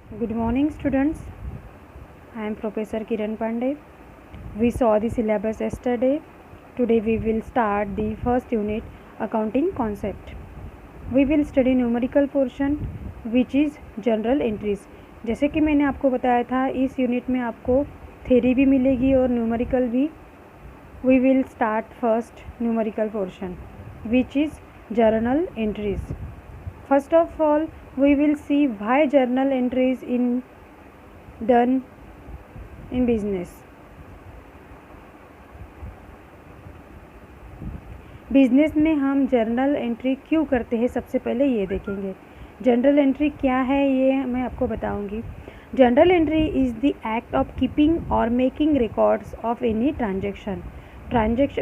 Good morning, students. I am Professor Kiran Pandey. We saw the syllabus yesterday. Today we will start the first unit, accounting concept. We will study numerical portion which is general entries. जैसे कि मैंने आपको बताया था, इस unit में आपको theory भी मिलेगी और न्यूमेरिकल भी. We will start first numerical portion which is journal entries. First of all, we will see why journal entries done in business. Business में हम जर्नल एंट्री क्यों करते हैं, सबसे पहले ये देखेंगे. जनरल एंट्री क्या है ये मैं आपको बताऊंगी. General entry is the act of keeping और making records of any transaction.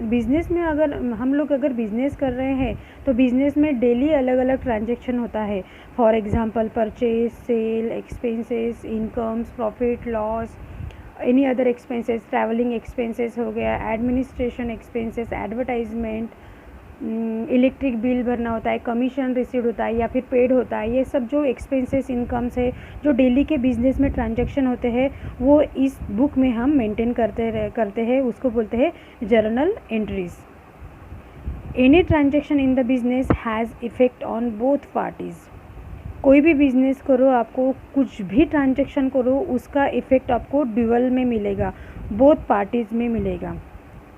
Business में हम लोग अगर बिजनेस कर रहे हैं तो बिजनेस में डेली अलग अलग ट्रांजैक्शन होता है. For example purchase, sale, expenses, incomes, profit, loss, any other expenses, travelling expenses हो गया, administration expenses, advertisement, electric bill भरना होता है, कमीशन रिसीव होता है या फिर पेड होता है. ये सब जो एक्सपेंसेस, इनकम्स है जो डेली के बिजनेस में ट्रांजैक्शन होते हैं वो इस बुक में हम मेंटेन करते हैं. उसको बोलते हैं journal entries. Any transaction in the business has effect on both parties. कोई भी बिजनेस करो, आपको कुछ भी ट्रांजैक्शन करो, उसका इफ़ेक्ट आपको ड्यूअल में मिलेगा, बोथ पार्टीज़ में मिलेगा.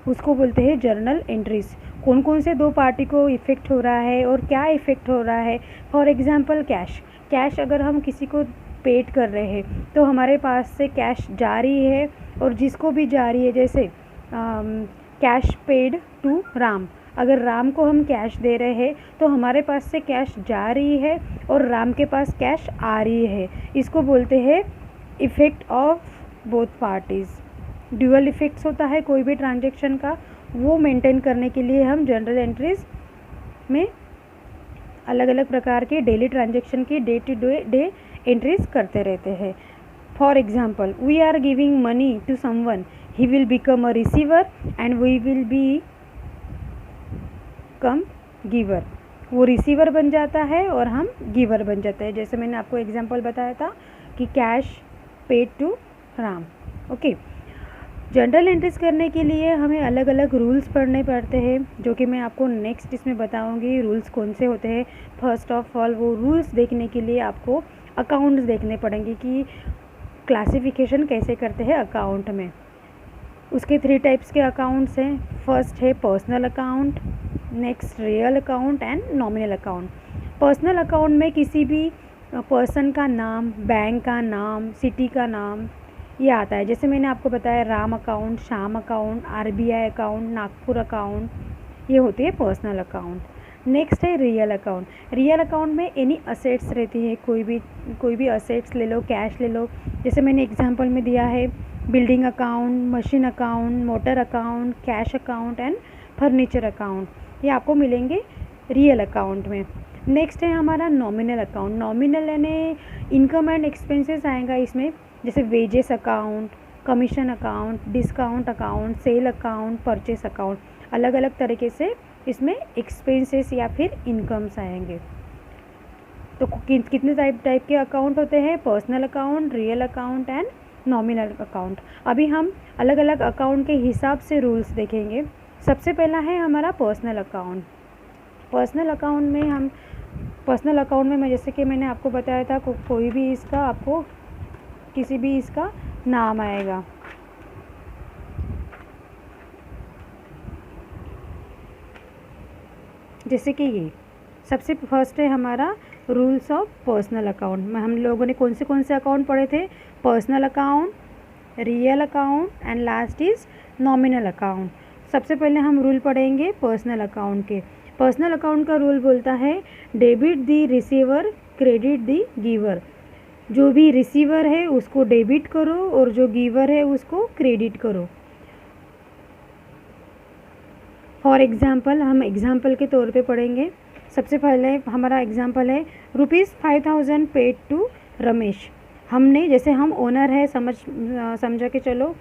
उसको बोलते हैं जर्नल एंट्रीज. कौन कौन से दो पार्टी को इफ़ेक्ट हो रहा है और क्या इफ़ेक्ट हो रहा है. फॉर एग्जांपल कैश अगर हम किसी को पेड कर रहे हैं तो हमारे पास से कैश जा रही है और जिसको भी जा रही है, जैसे कैश पेड टू राम. अगर राम को हम कैश दे रहे हैं तो हमारे पास से कैश जा रही है और राम के पास कैश आ रही है. इसको बोलते हैं effect of both parties. Dual effects होता है कोई भी ट्रांजैक्शन का, वो मेंटेन करने के लिए हम जनरल एंट्रीज में अलग अलग प्रकार के डेली ट्रांजैक्शन की डे टू डे एंट्रीज करते रहते हैं. For example, we are giving money to someone, he will become a receiver and we will be come giver. वो रिसीवर बन जाता है और हम गिवर बन जाते हैं. जैसे मैंने आपको एग्जांपल बताया था कि cash paid to Ram. Okay. General entries करने के लिए हमें अलग अलग रूल्स पढ़ने पड़ते हैं, जो कि मैं आपको नेक्स्ट इसमें बताऊंगी रूल्स कौन से होते हैं. फर्स्ट ऑफ ऑल, वो रूल्स देखने के लिए आपको अकाउंट्स देखने पड़ेंगे कि क्लासिफिकेशन कैसे करते हैं अकाउंट में. उसके 3 टाइप्स के अकाउंट्स हैं. फर्स्ट है personal account, next real account and nominal account. Personal account में किसी भी पर्सन का नाम, बैंक का नाम, सिटी का नाम ये आता है. जैसे मैंने आपको बताया Ram account, Shyam account, RBI account, Nagpur account, ये होती है पर्सनल अकाउंट. नेक्स्ट है रियल अकाउंट. रियल अकाउंट में एनी असेट्स रहती है, कोई भी असेट्स ले लो, कैश ले लो. जैसे मैंने एग्जांपल में दिया है building account, machine account, motor account, cash account and furniture account. ये आपको मिलेंगे रियल अकाउंट में. नेक्स्ट है हमारा नॉमिनल अकाउंट. नॉमिनल यानी इनकम एंड एक्सपेंसेस आएगा इसमें, जैसे wages account, commission account, discount account, sale account, purchase account. अलग अलग तरीके से इसमें एक्सपेंसेस या फिर इनकम्स आएंगे. तो कितने टाइप के अकाउंट होते हैं? Personal account, real account and nominal account. अभी हम अलग अलग अकाउंट के हिसाब से रूल्स देखेंगे. सबसे पहला है हमारा पर्सनल अकाउंट. पर्सनल अकाउंट में मैं जैसे कि मैंने आपको बताया था कोई भी इसका आपको किसी भी इसका नाम आएगा. जैसे कि ये सबसे फर्स्ट है हमारा रूल्स ऑफ पर्सनल अकाउंट में. हम लोगों ने कौन से अकाउंट पढ़े थे? Personal account, real account and last is nominal account. सबसे पहले हम रूल पढ़ेंगे पर्सनल अकाउंट के. पर्सनल अकाउंट का रूल बोलता है debit the receiver, credit the giver. जो भी रिसीवर है उसको डेबिट करो और जो गिवर है उसको क्रेडिट करो. फॉर एग्जांपल, हम एग्जांपल के तौर पे पढ़ेंगे. सबसे पहले हमारा एग्जांपल है ₹5000 पेड टू रमेश. हमने, जैसे हम ओनर है, समझा के चलो,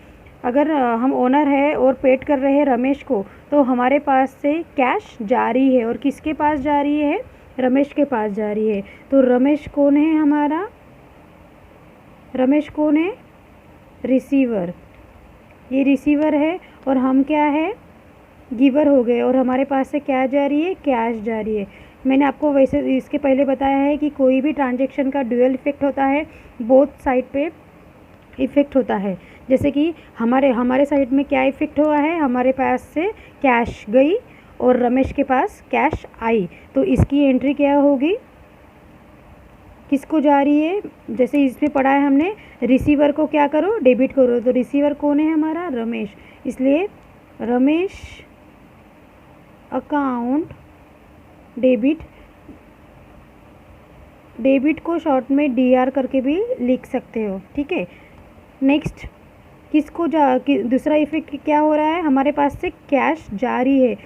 अगर हम ओनर है और पेड कर रहे हैं रमेश को, तो हमारे पास से कैश जा रही है और किसके पास जा रही है? रमेश के पास जा रही है. तो रमेश कौन है हमारा? रमेश कौन है? रिसीवर, ये रिसीवर है और हम क्या है? गिवर हो गए। और हमारे पास से क्या जा रही है? कैश जा रही है। मैंने आपको वैसे इसके पहले बताया है कि कोई भी ट्रांजैक्शन का ड्यूअल इफेक्ट होता है, बोथ साइड पे इफ़ेक्ट होता है। जैसे कि हमारे साइड में क्या इफ़ेक्ट हुआ है? हमारे पास से कैश गई और रमेश के पास कैश आई, तो इसकी एंट्री क्या होगी? किसको जा रही है? जैसे इसमें पढ़ा है हमने, रिसीवर को क्या करो? डेबिट करो। तो रिसीवर कौन है हमारा? रमेश। इसलिए रमेश अकाउंट डेबिट, डेबिट को शॉर्ट में DR करके भी लिख सकते हो, ठीक है। नेक्स्ट किसको दूसरा इफेक्ट क्या हो रहा है? हमारे पास से कैश जा रही है,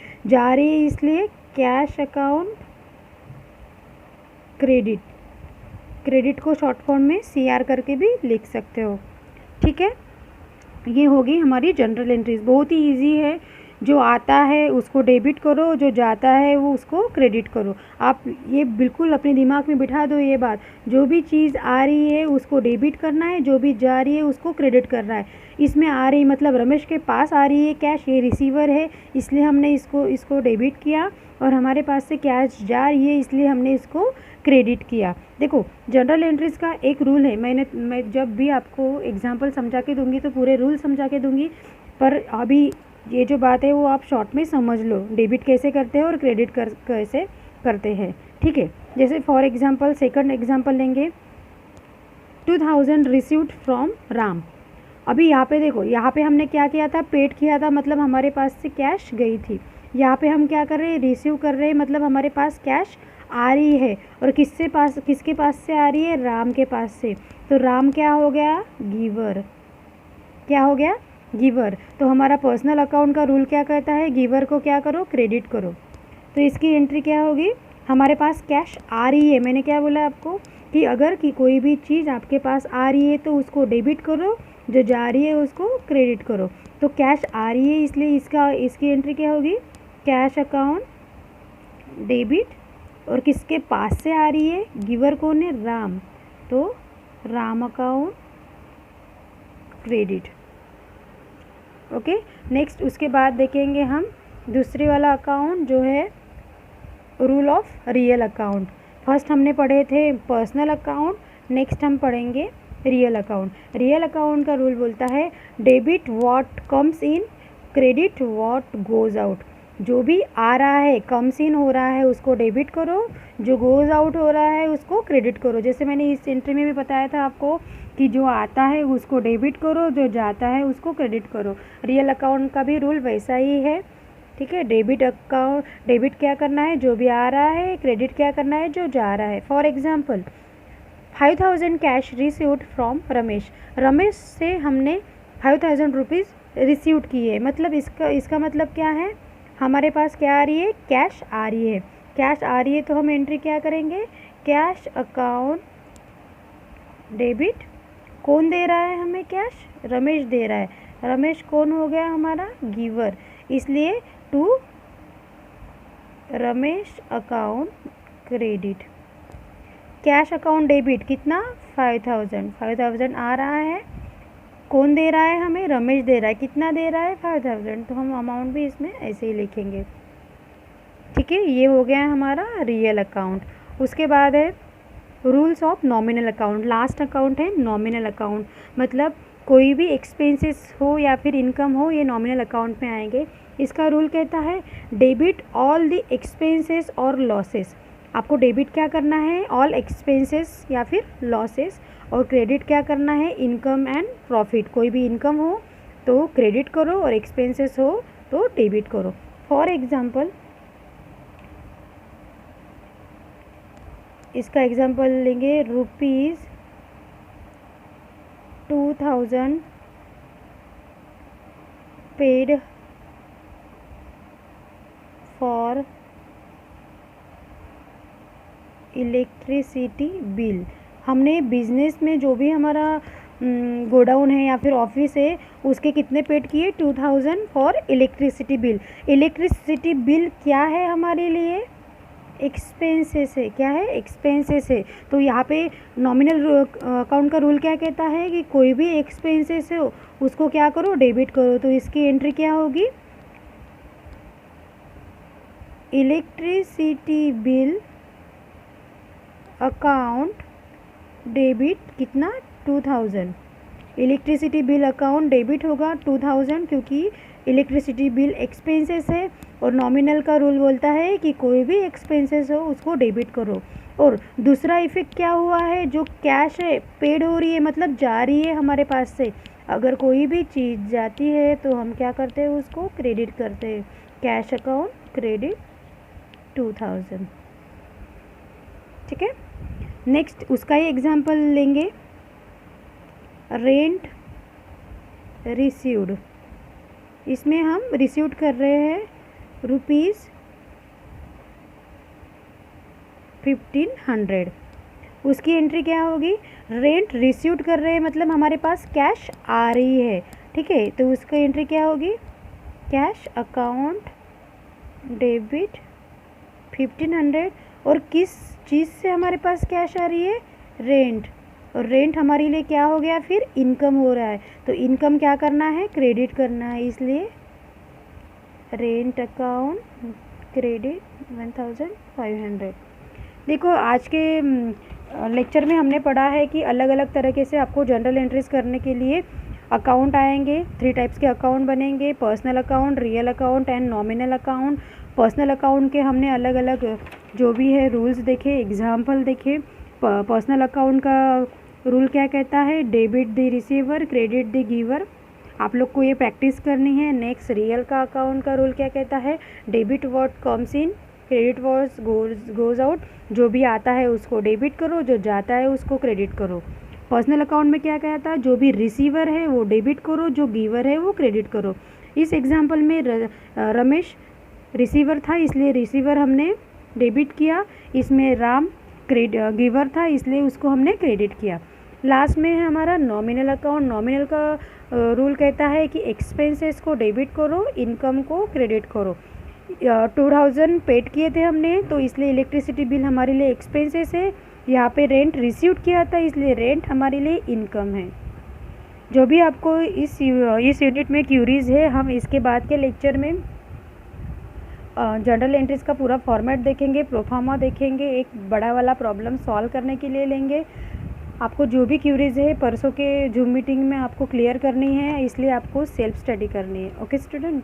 इसलिए कैश अकाउंट क्रेडिट, क्रेडिट को शॉर्ट फॉर्म में CR करके भी लिख सकते हो, ठीक है। ये होगी हमारी जनरल एंट्रीज, बहुत ही इजी है। जो आता है उसको डेबिट करो, जो जाता है वो उसको क्रेडिट करो। आप ये बिल्कुल अपने दिमाग में बिठा दो ये बात, जो भी चीज़ आ रही है उसको डेबिट करना है, जो भी जा रही है उसको क्रेडिट करना है। इसमें आ रही मतलब रमेश के पास आ रही है कैश, ये रिसीवर है इसलिए हमने इसको डेबिट किया, और हमारे पास से कैश जा रही है इसलिए हमने इसको क्रेडिट किया। देखो जनरल एंट्रीज का एक रूल है, मैं जब भी आपको एग्जांपल समझा के दूंगी तो पूरे रूल समझा के दूंगी, पर अभी ये जो बात है वो आप शॉर्ट में समझ लो, डेबिट कैसे करते हैं और क्रेडिट कैसे करते हैं, ठीक है। जैसे फॉर एग्जांपल सेकंड एग्जांपल लेंगे, 2000 रिसीव्ड फ्रॉम राम। अभी यहाँ पे देखो, यहाँ पे हमने क्या किया था? पेड किया था, मतलब हमारे पास से कैश गई थी। यहाँ पे हम क्या कर रहे हैं? रिसीव कर रहे हैं, मतलब हमारे पास कैश आ रही है। और किसके पास से आ रही है? राम के पास से। तो राम क्या हो गया? गिवर। क्या हो गया? गिवर। तो हमारा पर्सनल अकाउंट का रूल क्या कहता है? गिवर को क्या करो? क्रेडिट करो। तो इसकी एंट्री क्या होगी? हमारे पास कैश आ रही है, मैंने क्या बोला आपको कि अगर कि कोई भी चीज़ आपके पास आ रही है तो उसको डेबिट करो, जो जा रही है उसको क्रेडिट करो। तो कैश आ रही है इसलिए इसकी एंट्री क्या होगी? Cash account debit. और किसके पास से आ रही है? गिवर कौन है? राम। तो Ram account credit. Okay, next उसके बाद देखेंगे हम दूसरी वाला अकाउंट जो है rule of real account. First हमने पढ़े थे पर्सनल अकाउंट, नेक्स्ट हम पढ़ेंगे रियल अकाउंट। रियल अकाउंट का रूल बोलता है debit what comes in, credit what goes out. जो भी आ रहा है, कम्स इन हो रहा है उसको डेबिट करो, जो गोज़ आउट हो रहा है उसको क्रेडिट करो। जैसे मैंने इस एंट्री में भी बताया था आपको कि जो आता है उसको डेबिट करो, जो जाता है उसको क्रेडिट करो। रियल अकाउंट का भी रूल वैसा ही है, ठीक है। डेबिट क्या करना है? जो भी आ रहा है। क्रेडिट क्या करना है? जो जा रहा है। For example 5000 cash received from Ramesh. Ramesh से हमने 5000 रुपीज़ रिसीव्ड किए, मतलब इसका मतलब क्या है? हमारे पास क्या आ रही है? कैश आ रही है। कैश आ रही है तो हम एंट्री क्या करेंगे? Cash account debit. कौन दे रहा है हमें कैश? रमेश दे रहा है। रमेश कौन हो गया हमारा? गिवर। इसलिए to Ramesh account credit. Cash account debit कितना? 5000 आ रहा है। कौन दे रहा है हमें? रमेश दे रहा है। कितना दे रहा है? 5000। तो हम अमाउंट भी इसमें ऐसे ही लिखेंगे, ठीक है। ये हो गया हमारा रियल अकाउंट। उसके बाद है rules of nominal account. Last account है नॉमिनल अकाउंट, मतलब कोई भी एक्सपेंसेस हो या फिर इनकम हो, ये नॉमिनल अकाउंट में आएंगे। इसका रूल कहता है डेबिट ऑल द एक्सपेंसेस और लॉसेस। आपको डेबिट क्या करना है? ऑल एक्सपेंसेस या फिर लॉसेस, और क्रेडिट क्या करना है? Income and profit. कोई भी इनकम हो तो क्रेडिट करो और एक्सपेंसेस हो तो डेबिट करो। फॉर एग्जांपल इसका एग्जांपल लेंगे, ₹2000 पेड फॉर इलेक्ट्रिसिटी बिल। हमने बिजनेस में जो भी हमारा गोडाउन है या फिर ऑफिस है उसके कितने पेड किए? 2000 for electricity bill. Electricity bill क्या है हमारे लिए? एक्सपेंसेस है। क्या है? एक्सपेंसेस है। तो यहाँ पे नॉमिनल अकाउंट का रूल क्या कहता है कि कोई भी एक्सपेंसेस हो उसको क्या करो? डेबिट करो। तो इसकी एंट्री क्या होगी? इलेक्ट्रिसिटी बिल अकाउंट डेबिट कितना? 2000। इलेक्ट्रिसिटी बिल अकाउंट डेबिट होगा 2000, क्योंकि इलेक्ट्रिसिटी बिल एक्सपेंसेस है और नॉमिनल का रूल बोलता है कि कोई भी एक्सपेंसेस हो उसको डेबिट करो। और दूसरा इफेक्ट क्या हुआ है? जो कैश है पेड हो रही है, मतलब जा रही है हमारे पास से। अगर कोई भी चीज़ जाती है तो हम क्या करते हैं? उसको क्रेडिट करते हैं। Cash account credit 2000। ठीक है। नेक्स्ट उसका ही एग्जाम्पल लेंगे। रेंट रिसीव्ड, इसमें हम रिसीव्ड कर रहे हैं ₹1500। उसकी एंट्री क्या होगी? रेंट रिसीव्ड कर रहे हैं मतलब हमारे पास कैश आ रही है। ठीक है, तो उसकी एंट्री क्या होगी? Cash account debit 1500। और किस चीज़ से हमारे पास कैश आ रही है? रेंट। और रेंट हमारे लिए क्या हो गया? फिर इनकम हो रहा है। तो इनकम क्या करना है? क्रेडिट करना है। इसलिए रेंट अकाउंट क्रेडिट 1500। देखो आज के लेक्चर में हमने पढ़ा है कि अलग अलग तरीके से आपको जनरल एंट्रीज करने के लिए अकाउंट आएंगे। 3 टाइप्स के अकाउंट बनेंगे: personal account, real account and nominal account. Personal account के हमने अलग अलग जो भी है रूल्स देखे, एग्जाम्पल देखे। पर्सनल अकाउंट का रूल क्या कहता है? Debit the receiver, credit the giver. आप लोग को ये प्रैक्टिस करनी है। नेक्स्ट रियल का अकाउंट का रूल क्या कहता है? Debit what comes in, credit what goes out. जो भी आता है उसको डेबिट करो, जो जाता है उसको क्रेडिट करो। पर्सनल अकाउंट में क्या कहता है? जो भी रिसीवर है वो डेबिट करो, जो गिवर है वो क्रेडिट करो। इस एग्जाम्पल में रमेश रिसीवर था इसलिए रिसीवर हमने डेबिट किया। इसमें राम गिवर था इसलिए उसको हमने क्रेडिट किया। लास्ट में है हमारा नॉमिनल अकाउंट। नॉमिनल का रूल कहता है कि एक्सपेंसेस को डेबिट करो, इनकम को क्रेडिट करो। 2000 पेड किए थे हमने, तो इसलिए इलेक्ट्रिसिटी बिल हमारे लिए एक्सपेंसेस है। यहाँ पे रेंट रिसीव्ड किया था इसलिए रेंट हमारे लिए इनकम है। जो भी आपको इस यूनिट में क्यूरीज है, हम इसके बाद के लेक्चर में जनरल एंट्रीज का पूरा फॉर्मेट देखेंगे, प्रोफार्मा देखेंगे, एक बड़ा वाला प्रॉब्लम सॉल्व करने के लिए लेंगे। आपको जो भी क्यूरीज है परसों के जूम मीटिंग में आपको क्लियर करनी है, इसलिए आपको सेल्फ स्टडी करनी है। Okay student.